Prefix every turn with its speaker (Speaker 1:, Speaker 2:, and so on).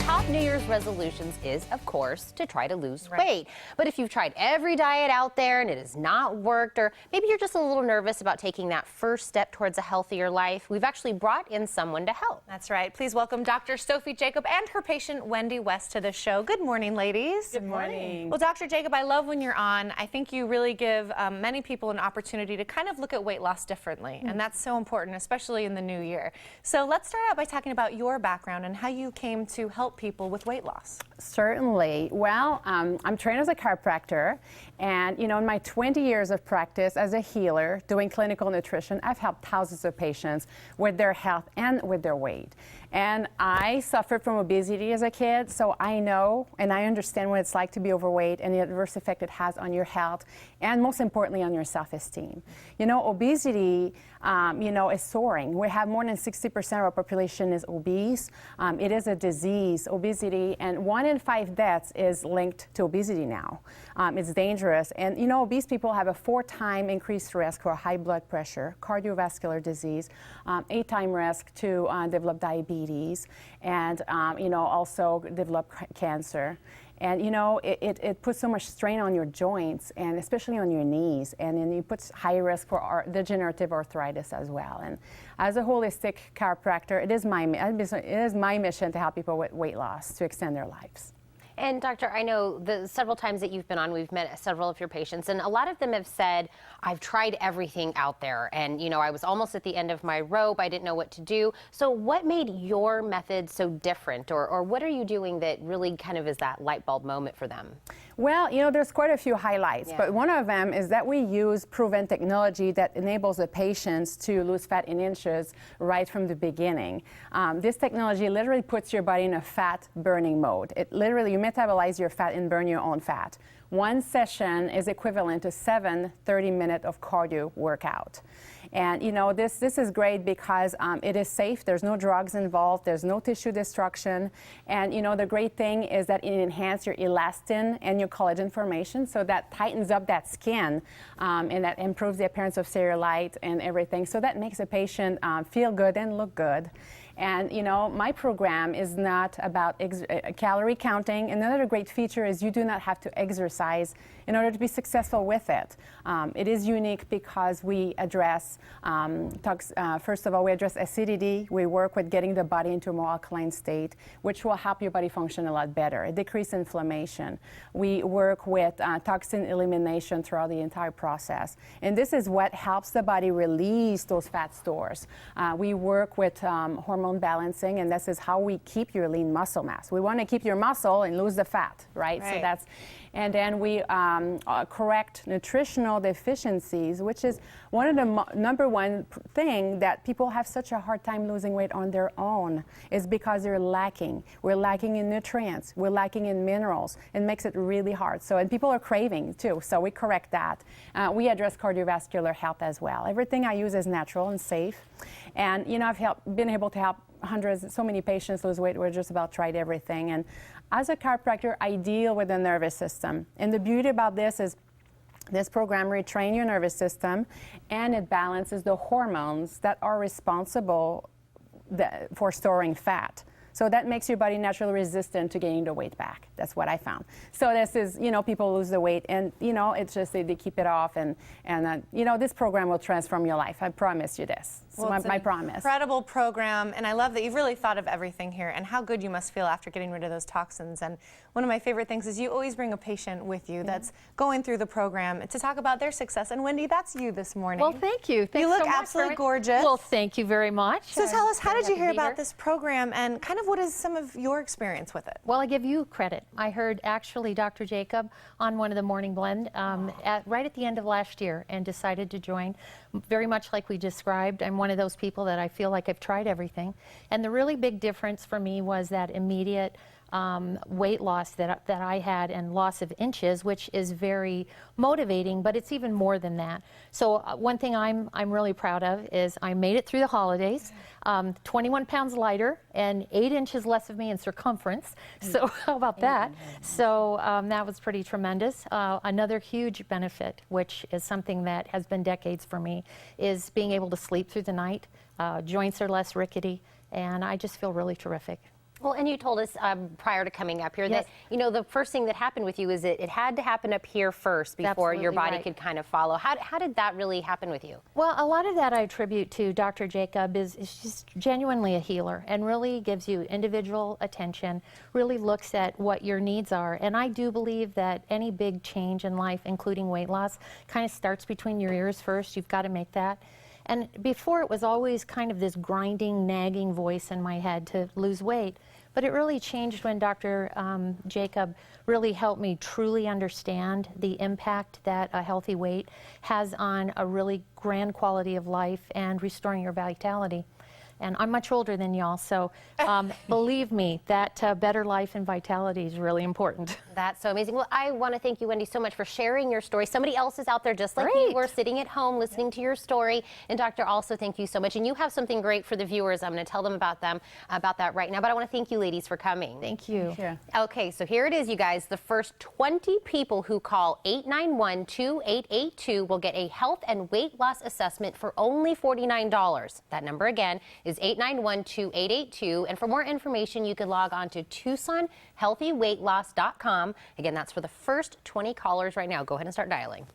Speaker 1: top New Year's resolutions is, of course, to try to lose weight. But if you've tried every diet out there and it has not worked, or maybe you're just a little nervous about taking that first step towards a healthier life, we've actually brought in someone to help.
Speaker 2: That's right. Please welcome Dr. Sophie Jacob and her patient Wendy West to the show. Good morning, ladies.
Speaker 3: Good morning.
Speaker 2: Well, Dr. Jacob, I love when you're on. I think you really give many people an opportunity to kind of look at weight loss differently, and that's so important, especially in the new year. So let's start out by talking about your background and how you came to help people with weight loss.
Speaker 3: Certainly. Well, I'm trained as a chiropractor, and in my 20 years of practice as a healer doing clinical nutrition, I've helped thousands of patients with their health and with their weight. And I suffered from obesity as a kid, so I know and I understand what it's like to be overweight and the adverse effect it has on your health and, most importantly, on your self-esteem. Obesity, is soaring. We have more than 60% of our population is obese. It is a disease, obesity, and 1 in 5 deaths is linked to obesity now. It's dangerous. And, obese people have a 4-time increased risk for high blood pressure, cardiovascular disease, 8-time risk to develop diabetes, and, also develop cancer. And, it puts so much strain on your joints, and especially on your knees, and then it puts high risk for degenerative arthritis as well. And as a holistic chiropractor, it is my mission to help people with weight loss to extend their lives.
Speaker 1: And Doctor, I know the several times that you've been on, we've met several of your patients, and a lot of them have said, I've tried everything out there, and I was almost at the end of my rope, I didn't know what to do. So what made your method so different, or what are you doing that really kind of is that light bulb moment for them?
Speaker 3: Well, there's quite a few highlights, but one of them is that we use proven technology that enables the patients to lose fat in inches right from the beginning. This technology literally puts your body in a fat burning mode. You metabolize your fat and burn your own fat. One session is equivalent to 7 30-minute of cardio workout. And this is great because it is safe. There's no drugs involved. There's no tissue destruction. And the great thing is that it enhances your elastin and your collagen formation, so that tightens up that skin, and that improves the appearance of cellulite and everything. So that makes a patient feel good and look good. And my program is not about calorie counting. And another great feature is you do not have to exercise in order to be successful with it. It is unique because we address, first of all, we address acidity. We work with getting the body into a more alkaline state, which will help your body function a lot better. It decreases inflammation. We work with toxin elimination throughout the entire process. And this is what helps the body release those fat stores. We work with hormone balancing, and this is how we keep your lean muscle mass. We want to keep your muscle and lose the fat, right? So and then we correct nutritional deficiencies, which is one of the number one thing that people have such a hard time losing weight on their own, is because they're lacking. We're lacking in nutrients, we're lacking in minerals. It makes it really hard. And people are craving too, so we correct that. We address cardiovascular health as well. Everything I use is natural and safe. And I've been able to help so many patients lose weight. We've just about tried everything. And as a chiropractor, I deal with the nervous system. And the beauty about this is this program retrains your nervous system, and it balances the hormones that are responsible for storing fat. So that makes your body naturally resistant to gaining the weight back. That's what I found. So this is, people lose the weight, and, it's just they keep it off. And this program will transform your life. I promise you this.
Speaker 2: Well,
Speaker 3: it's my promise.
Speaker 2: Incredible program, and I love that you've really thought of everything here and how good you must feel after getting rid of those toxins. And one of my favorite things is you always bring a patient with you that's going through the program to talk about their success. And Wendy, that's you this morning.
Speaker 4: Well, thank you. Thanks
Speaker 2: you look
Speaker 4: so much
Speaker 2: absolutely gorgeous.
Speaker 4: Well, thank you very much.
Speaker 2: So tell us, how did you hear about this program, and kind of what is some of your experience with it?
Speaker 4: Well, I give you credit. I heard actually Dr. Jacob on one of the Morning Blend right at the end of last year, and decided to join. Very much like we described, I'm one of those people that I feel like I've tried everything. And the really big difference for me was that immediate weight loss that I had, and loss of inches, which is very motivating, but it's even more than that. So one thing I'm really proud of is I made it through the holidays, 21 pounds lighter and 8 inches less of me in circumference. So how about that? So that was pretty tremendous. Another huge benefit, which is something that has been decades for me, is being able to sleep through the night. Joints are less rickety, and I just feel really terrific.
Speaker 1: Well, and you told us prior to coming up here
Speaker 4: Yes.
Speaker 1: that, you know, the first thing that happened with you is it had to happen up here first before your
Speaker 4: Absolutely
Speaker 1: body
Speaker 4: right.
Speaker 1: could kind of follow. How did that really happen with you?
Speaker 4: Well, a lot of that I attribute to Dr. Jacob is just genuinely a healer and really gives you individual attention, really looks at what your needs are. And I do believe that any big change in life, including weight loss, kind of starts between your ears first. You've got to make that. And before it was always kind of this grinding, nagging voice in my head to lose weight. But it really changed when Dr. Jacob really helped me truly understand the impact that a healthy weight has on a really grand quality of life and restoring your vitality. And I'm much older than y'all, so believe me, that better life and vitality is really important.
Speaker 1: That's so amazing. Well, I want to thank you, Wendy, so much for sharing your story. Somebody else is out there just like you
Speaker 4: Great.
Speaker 1: were sitting at home listening to your story. And Doctor, also thank you so much. And you have something great for the viewers. I'm going to tell them about that right now. But I want to thank you, ladies, for coming.
Speaker 4: Thank you.
Speaker 3: Yeah.
Speaker 1: Okay, so here it is, you guys. The first 20 people who call 891-2882 will get a health and weight loss assessment for only $49. That number again is 891-2882. And for more information, you can log on to TucsonHealthyWeightLoss.com. Again, that's for the first 20 callers right now. Go ahead and start dialing.